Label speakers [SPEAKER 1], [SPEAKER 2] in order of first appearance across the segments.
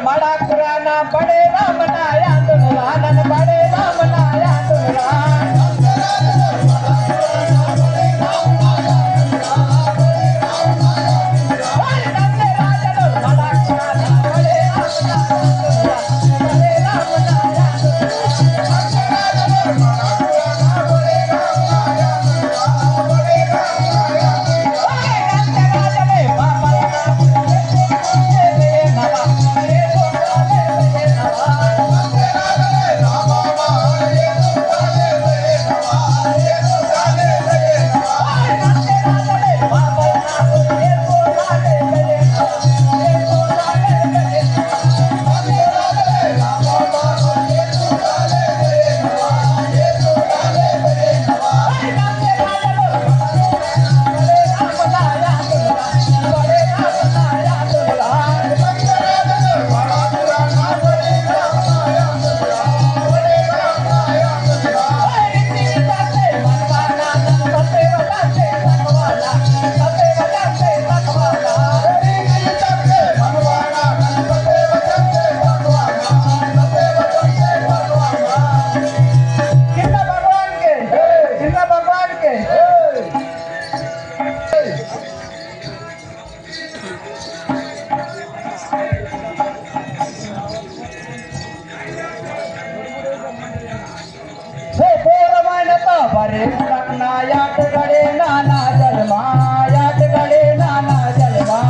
[SPEAKER 1] बड़ा पुराना बड़े राम नाया दुल्हान बड़े राम नाया दुल्हान याद गड़े नाना जलवा याद गड़े नाना जलवा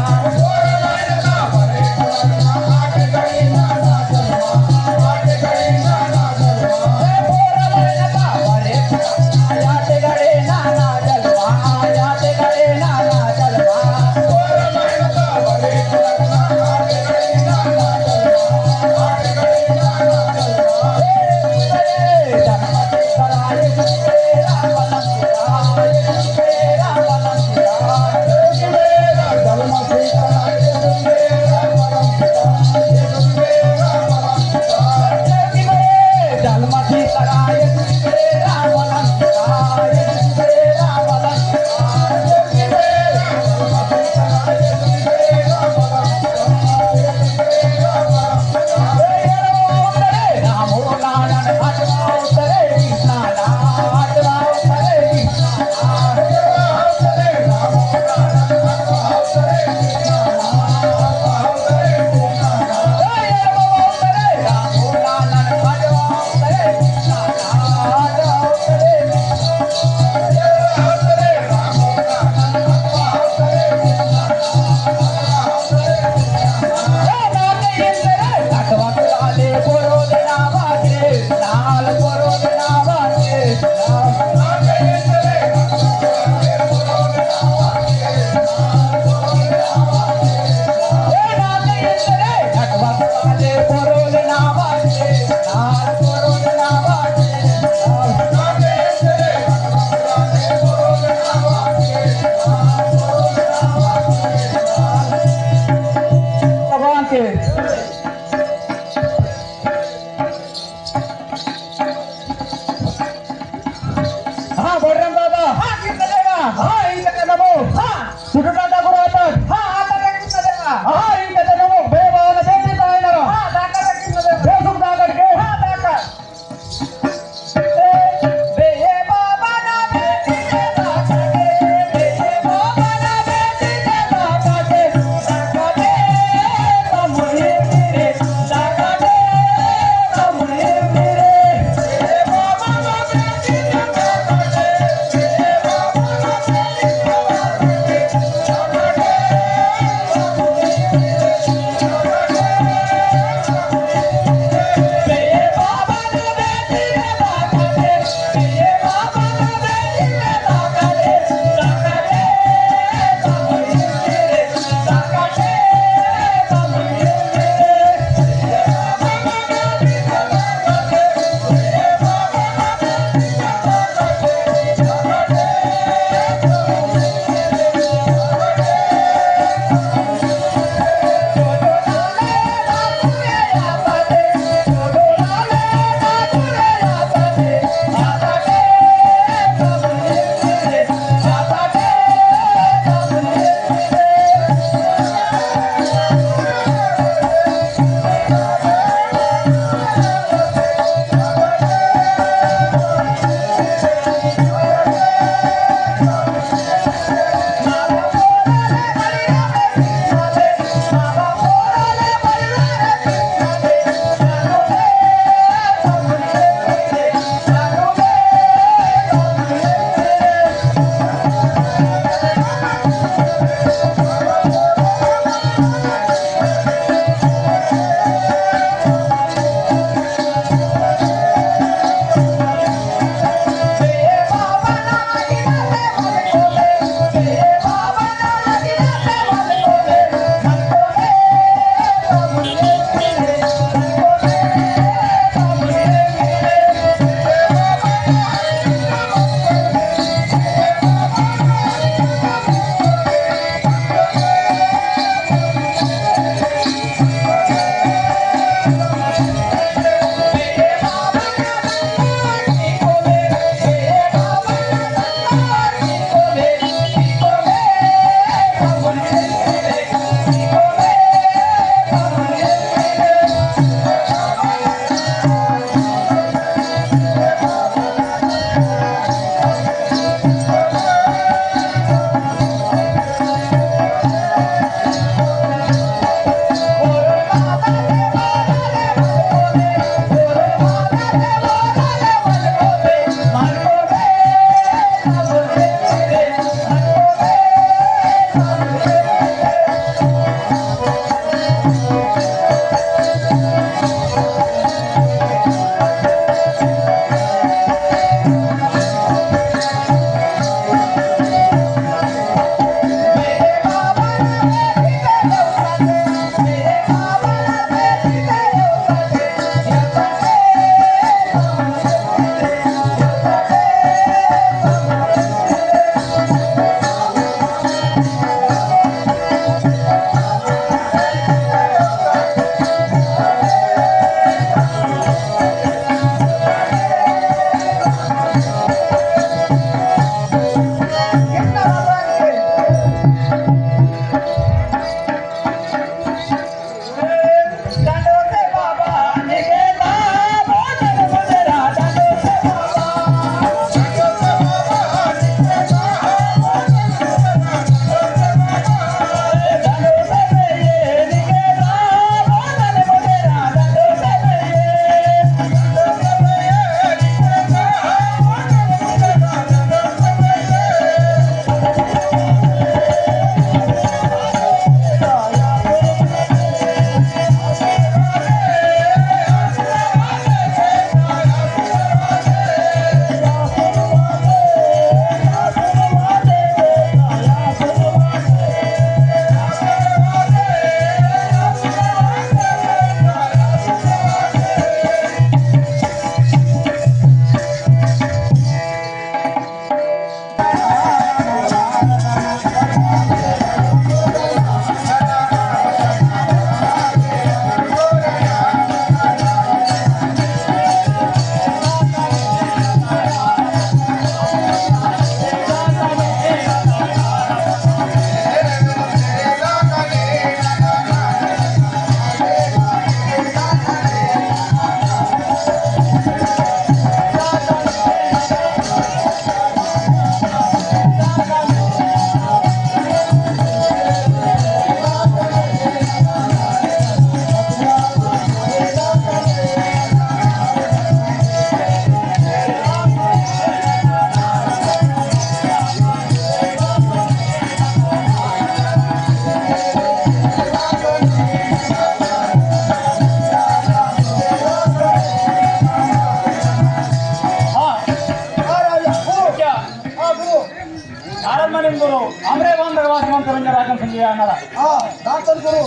[SPEAKER 2] दातन गुरु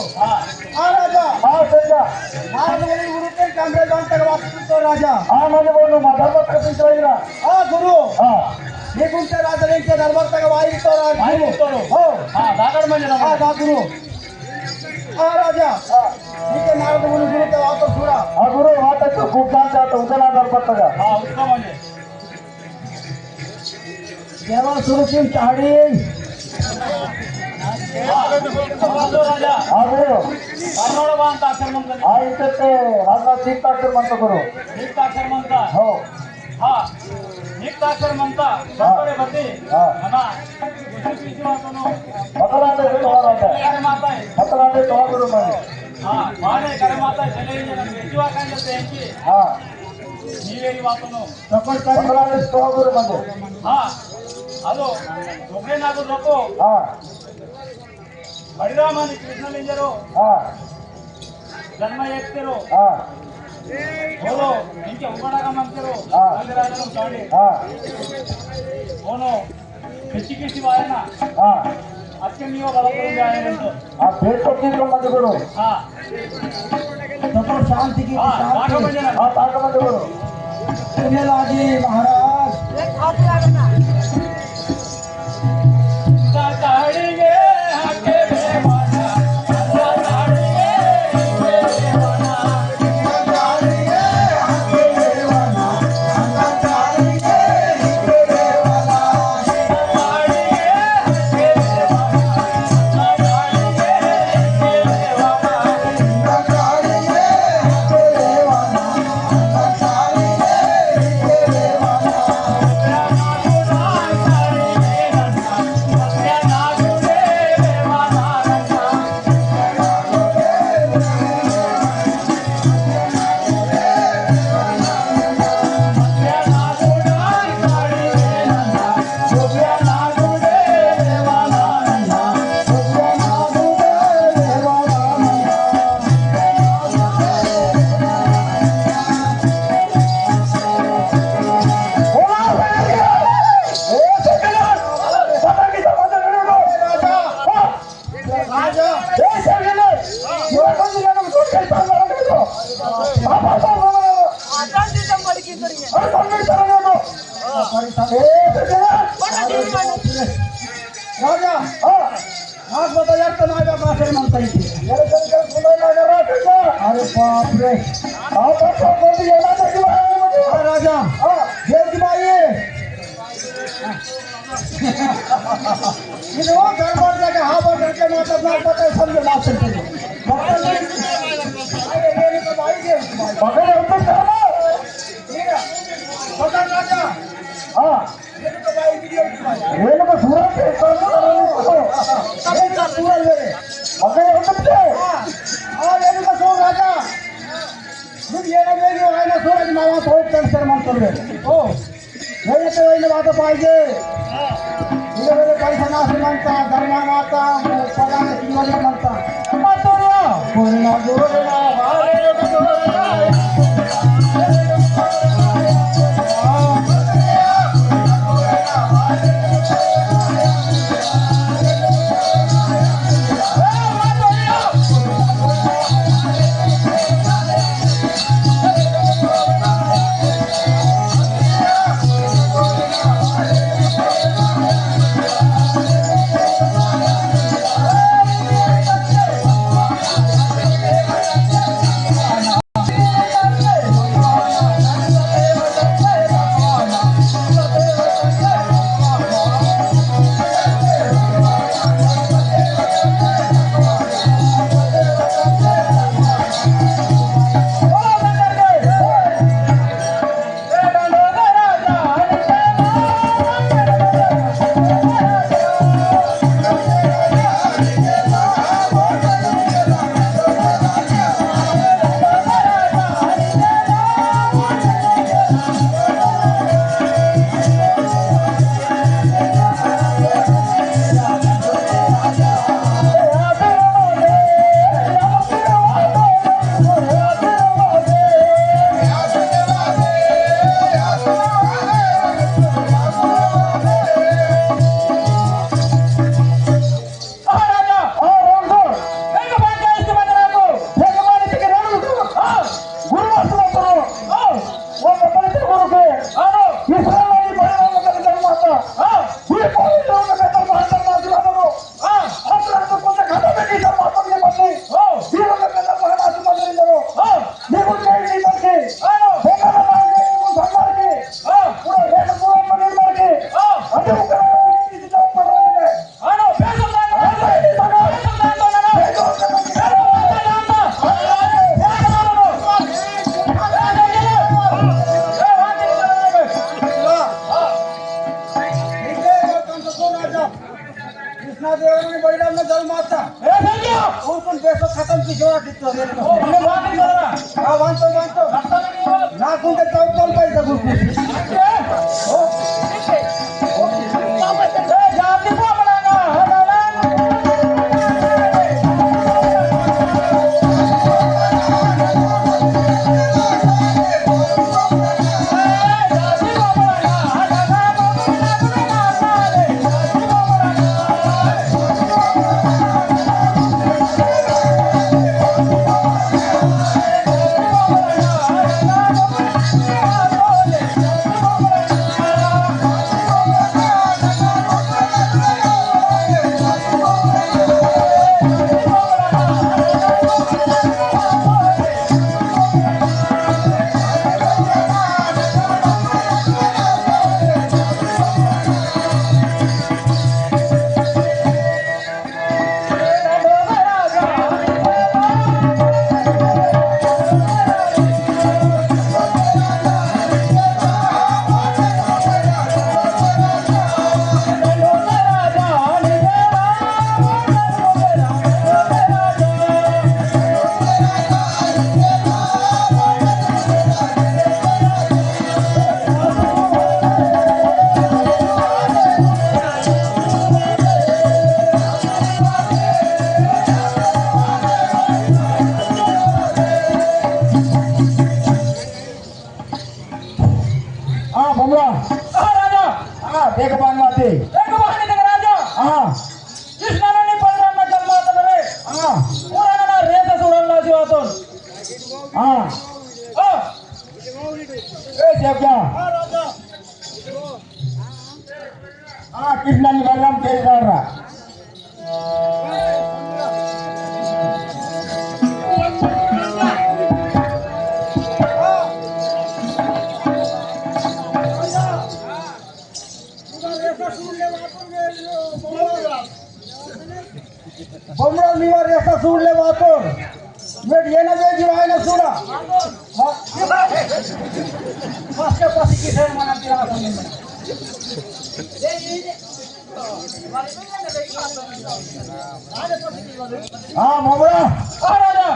[SPEAKER 2] राजा गुरु कांग्रेस राजा
[SPEAKER 1] बोलू धर्मात कपिसरा
[SPEAKER 2] गुरु निकुंचे राजा धर्मात हो
[SPEAKER 1] दागड म्हणजे
[SPEAKER 2] गुरु राजा नारद गुरु गुरु वापर सुरा
[SPEAKER 1] गुरु वाटत खूप जास्त उचला धर्मात उत्तम म्हणजे
[SPEAKER 2] देवा सुरू की चाडी
[SPEAKER 1] राजा तीर्थाक्षर म्हणतो गुरु तीर्थाक्षर म्हणता
[SPEAKER 2] हो
[SPEAKER 1] हा तीर्थाक्षर म्हणता बत्ती गुरु माने करे माता हा ನೀವೇರಿ ಮಾತನು
[SPEAKER 2] गुरु मध्ये
[SPEAKER 1] ಹಾ ಅದು ಒಬ್ಬರೇನಾದ್ರು ರೊಕ್ಕು ಹರಿರಾಮನಿ ಕೃಷ್ಣಲಿಂಗರು ಜನ್ಮ ಎತ್ತಿರು ಅವನು ನಿಂಗೆ ಉಗಡಗ ಮಂತಿರು ರಾಜರಾಜನ ಸ್ವಾಮಿ ಅವನು ಕಿಸಿ ಕಿಸಿ ವಾಯನ ಅದಕ್ಕೆ ನೀವು ಬಲಪುರ ಆಯನೆಂದು
[SPEAKER 2] ಬೇಟೋಕಿದ್ರು ಮಂದಿ ಗುರು शांति गुरु महाराज राजा आज बता यार तो नागा कासे म्हणता येते अरे बाप रे राजा देवकी बाई ಇದು ಗರ್ಭದಾಗ ಹಾಗೆ ಮಾತಾಡ್ತಾರೆ ಸಮझ ಮಾತಾಡ್ತಾರೆ ರೇಣುಕ ಸೂರತ್ ರಾಜ ನೀವು ಏನಾಗಬೇಕು ఆయన ಸೂರಜ್ ಮಾವ ಹೋಗಿ ಕಳಿಸ್ತಾರೆ ಮಾಡ್ತಾರೆ ಓ ಹೇಳಿದ ಮಾತ ಪಾहिजे इकडे पैसा नाशी म्हणता धर्मा माता पगार किंमत म्हणता पूर्ण गुरुला नाकुंटे चौकाल पैसा कृष्णानी बलराम केळकर बमराव निवार रेसा सोडले वाचून वेट येणं जे जीव आहे ना सोडा पाचच्या पाची किसान म्हणा तिला हा बमराव
[SPEAKER 1] हा राजा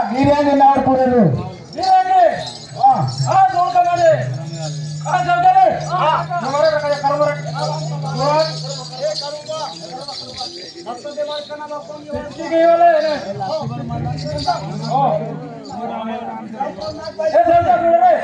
[SPEAKER 2] बिर्याणी नाव पुढे
[SPEAKER 1] बिर्याणी हा दोन कमाले हा जवळ नंबर रखा करवर ठीक आहे वाले हे जवळ रे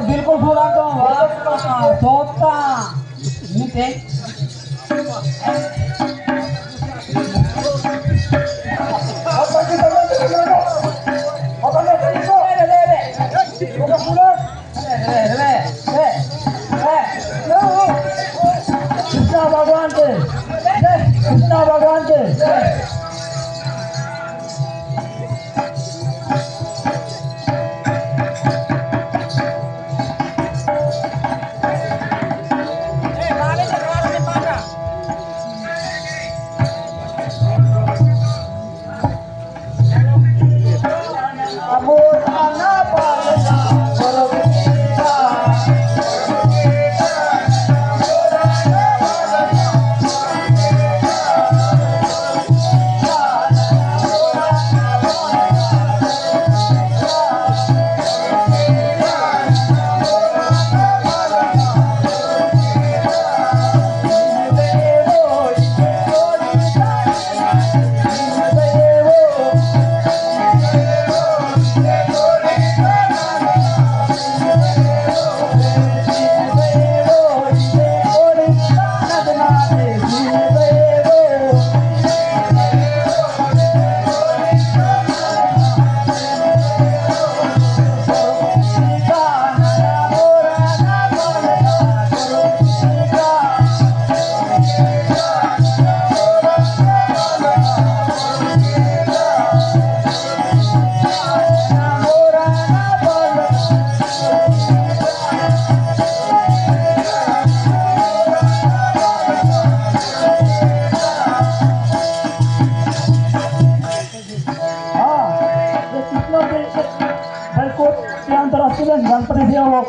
[SPEAKER 2] बिल्कुल पूरा सोता कृष्णा भगवान के कृष्णा भगवान के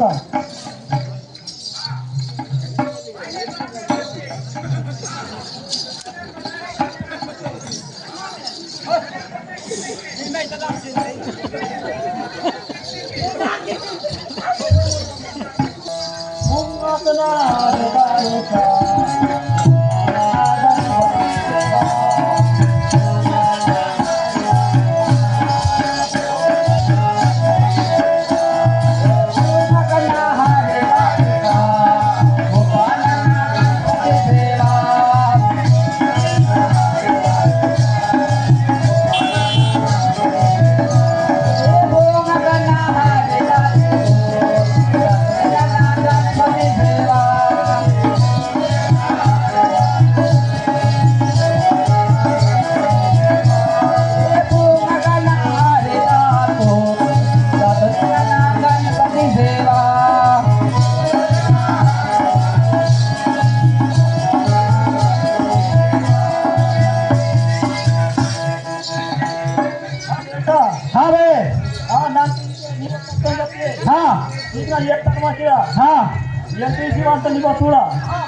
[SPEAKER 2] होता हाँ भाई हाँ ना हाँ इतना एक तक मचिया हाँ ये तीसरी बार तो निको थोड़ा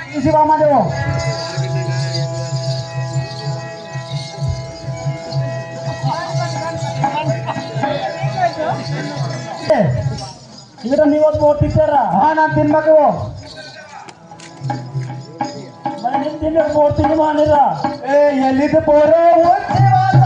[SPEAKER 2] तीसरी बार मारे वो ये तो निवत बहुत टीचर हाँ ना तीन बार वो मैंने तीन बार बहुत तीन माने रहा ए ये लिट पोरो वो तीवार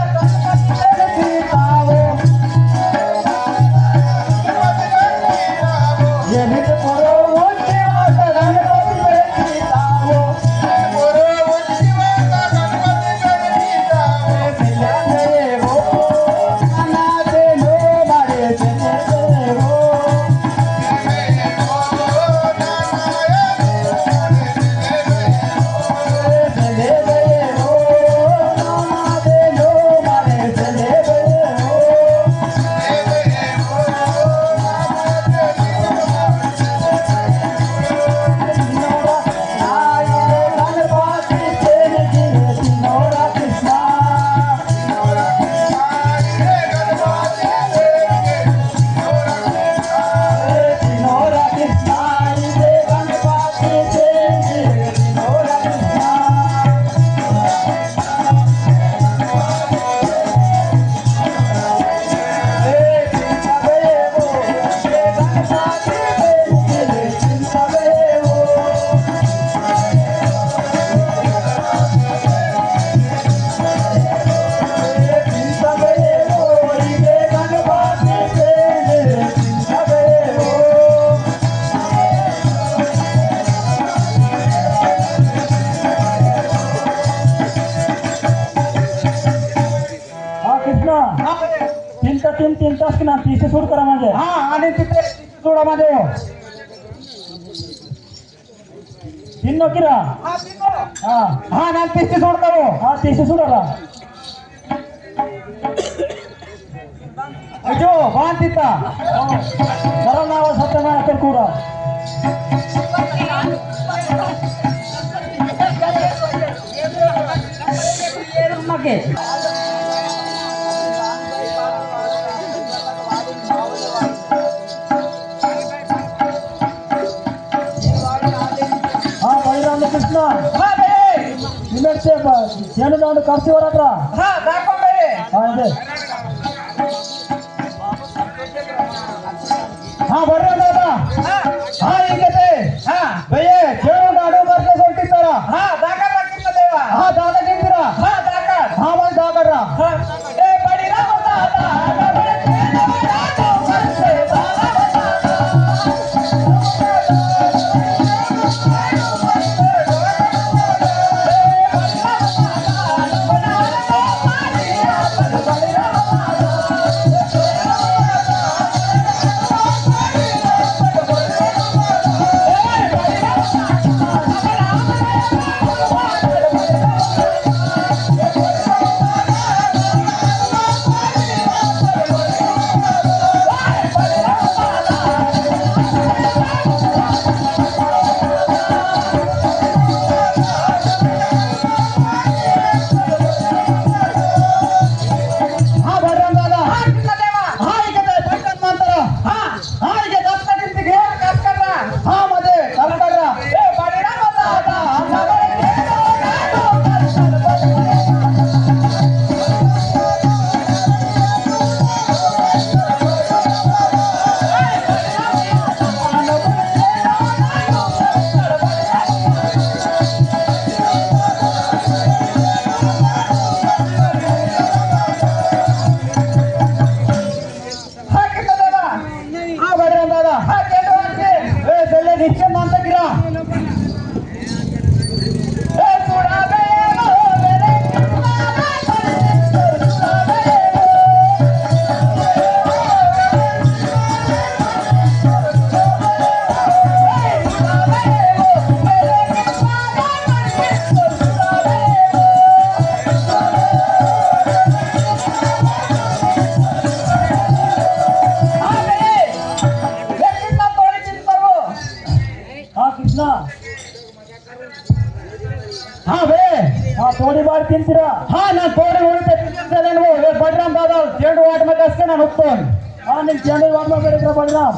[SPEAKER 2] तीन तास ना तीसरी सूट करा माझे हाँ आणि तिथे सोडा माझे तीन नो किरा हाँ हाँ ना तीसरी सूट करो हाँ तीसरी सूट आला जो बांध तिता जरा नाव सत्य ना तर कुरा नके कृष्ण ಏನು ನಾವು ಕರ್ಸಿವರ ಹತ್ರ
[SPEAKER 1] ಹಾ ದಾಕೊಂಡ್ರೆ
[SPEAKER 2] ಹಾ ಬರ್ರಿ ದಾದಾ ಹಾ ಹಿಂಗತೆ
[SPEAKER 1] ಹಾ
[SPEAKER 2] ಭಯ್ಯ ಕೇಳು ನಾಡು ಬರ್ತೆ ಹೊರಟಿದ್ದಾರ
[SPEAKER 1] ಹಾ ದಾಕ ಹಾಕಿಲ್ಲ ದೇವ
[SPEAKER 2] ಹಾ ದಾದಾ ಕಿಂದಿರ
[SPEAKER 1] ಹಾ ದಾಕ
[SPEAKER 2] ಹಾ ಬಂದು ದಾಕಡ್ರ
[SPEAKER 1] ಹಾ ಏ ಬಡಿರ ದಾದಾ ಹಾ ಬೇ
[SPEAKER 2] ಹಾ ತೋಡಿ ಮಾಡಿ ತಿಂತೀರಾ
[SPEAKER 1] ಹಾ ನಾನು ತೋಡಿ ಉಳಿತೇನೆ ಬಡ್ರಾಮ್ ದಾದ ಚೆಂಡು ಆಟ ಮಕ್ಕಳಿಗೆ ನಾನು ಹೋಗ್ತೇನೆ
[SPEAKER 2] ಹಾ ನಿಮ್ ಚೆಂಡು ವಾಡ್ಮ ಬೇರೆ ಬಡ್ರಾಮ್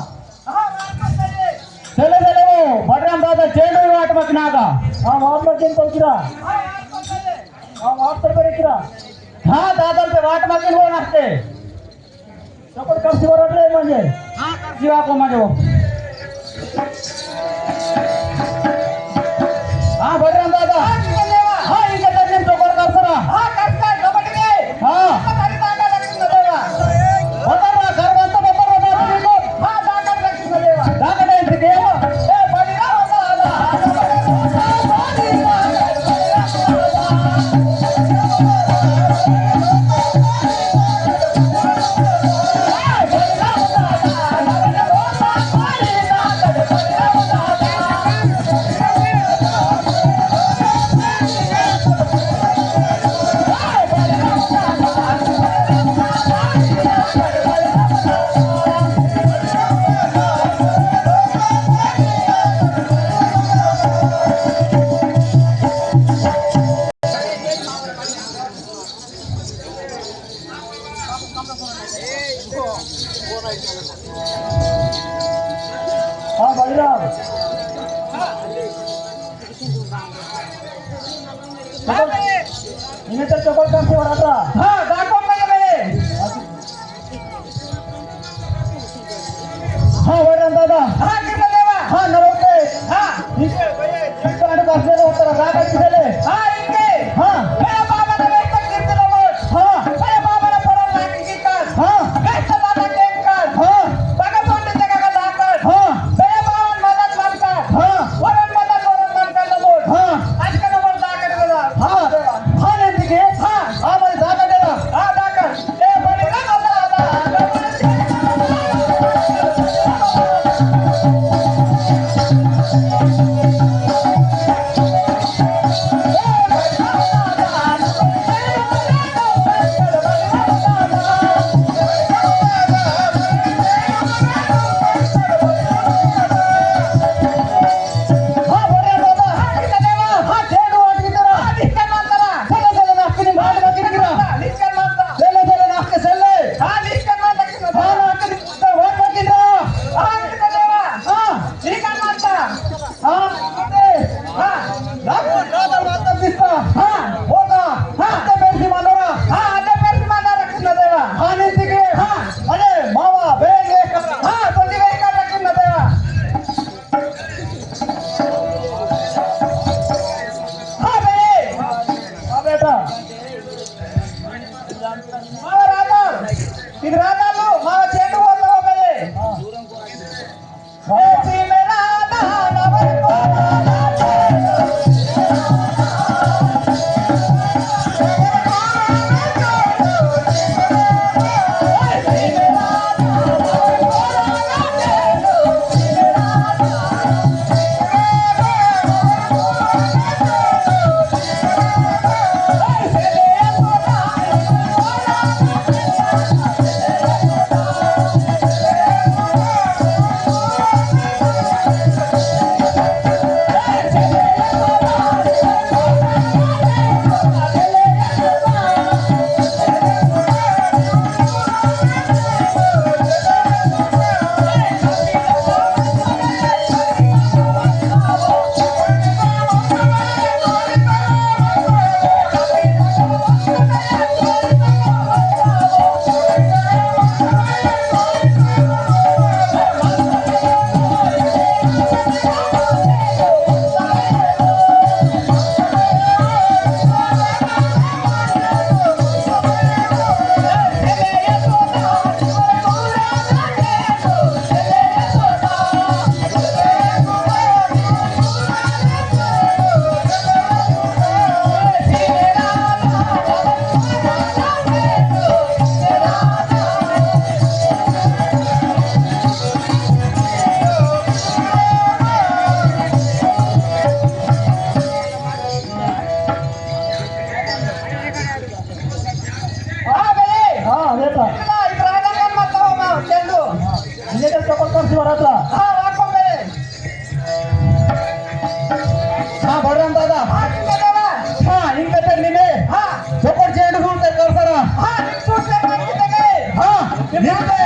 [SPEAKER 1] चले चले वो बडराम दादा चेंडू वाट मत नागा
[SPEAKER 2] ಹಾ ವಾಡ್ಮಕ್ಕೇನ್ ಕೊಡ್ತೀರಾ ಹಾ ವಾಡ್ತಾರೆ ಬರೀತೀರಾ
[SPEAKER 1] हाँ दादा से वाट मत वो नसते
[SPEAKER 2] चपल कम से बरट्रे म्हणजे
[SPEAKER 1] हाँ जीवा को मजो हाँ बडराम दादा हाँ इनके तजन तो कर सरा हाँ करता कबड्डी में हाँ हमारी दादा लक्ष्मी देवा बता रहा घर बनता बता रहा को हाँ दादा लक्ष्मी देवा दादा ने देवा ए बडराम दादा
[SPEAKER 2] हाँ बलराम इन्हें तो चपल कम से बरट्रा
[SPEAKER 1] हाँ दाको मजो
[SPEAKER 2] हाँ बलराम दादा
[SPEAKER 1] हाँ कितना देवा
[SPEAKER 2] हाँ नमस्ते
[SPEAKER 1] हाँ
[SPEAKER 2] इनके पास होता रागा किसले
[SPEAKER 1] हाँ इनके
[SPEAKER 2] हाँ
[SPEAKER 1] मेरा बाबा ने वेस्ट गिरते लोग
[SPEAKER 2] हाँ
[SPEAKER 1] मेरे बाबा ने परम लाइन की कर
[SPEAKER 2] हाँ
[SPEAKER 1] वेस्ट दादा गेम कर
[SPEAKER 2] हाँ
[SPEAKER 1] भगवान ने जगह का दाकर
[SPEAKER 2] हाँ
[SPEAKER 1] मेरे बाबा मदद मन कर
[SPEAKER 2] हाँ
[SPEAKER 1] वरन मन कर लोग
[SPEAKER 2] हाँ
[SPEAKER 1] आज का नंबर दाकर देगा
[SPEAKER 2] हाँ हाँ नहीं के
[SPEAKER 1] हाँ
[SPEAKER 2] हाँ मैं दागा देना
[SPEAKER 1] हाँ दाकर ए बड़ी ना दादा
[SPEAKER 2] हाँ बलराम दादा
[SPEAKER 1] हाँ कितना देवा
[SPEAKER 2] हाँ चेंडू वाट कितना
[SPEAKER 1] हाँ लिस्कन मांतरा
[SPEAKER 2] चले चले नास्ते मार कितना
[SPEAKER 1] लिस्कन मांतरा
[SPEAKER 2] चले चले नास्ते चले
[SPEAKER 1] हाँ लिस्कन मांतरा कितना
[SPEAKER 2] हाँ
[SPEAKER 1] देवा
[SPEAKER 2] नास्ते वाट कितना
[SPEAKER 1] हाँ कितना देवा
[SPEAKER 2] हाँ
[SPEAKER 1] लिस्कन मांतरा
[SPEAKER 2] हाँ
[SPEAKER 1] हाँ
[SPEAKER 2] दादा माता पिता
[SPEAKER 1] हाँ
[SPEAKER 2] होगा हाँ ते बेसी मानोरा
[SPEAKER 1] हाँ अरे पैर मांतरा कितना देवा
[SPEAKER 2] हाँ नहीं के
[SPEAKER 1] हाँ
[SPEAKER 2] अरे मावा बेग एक
[SPEAKER 1] हाँ तो दिवे का कितना देवा हाँ बे
[SPEAKER 2] हाँ बेटा
[SPEAKER 1] मावा राजा इध राजा लो मावा चेंडू होता हो बे ए सी मेरा दाना वर को
[SPEAKER 2] बरट्रा
[SPEAKER 1] हाँ वाको बे
[SPEAKER 2] हाँ बलराम दादा
[SPEAKER 1] हाँ कितना देवा निघतो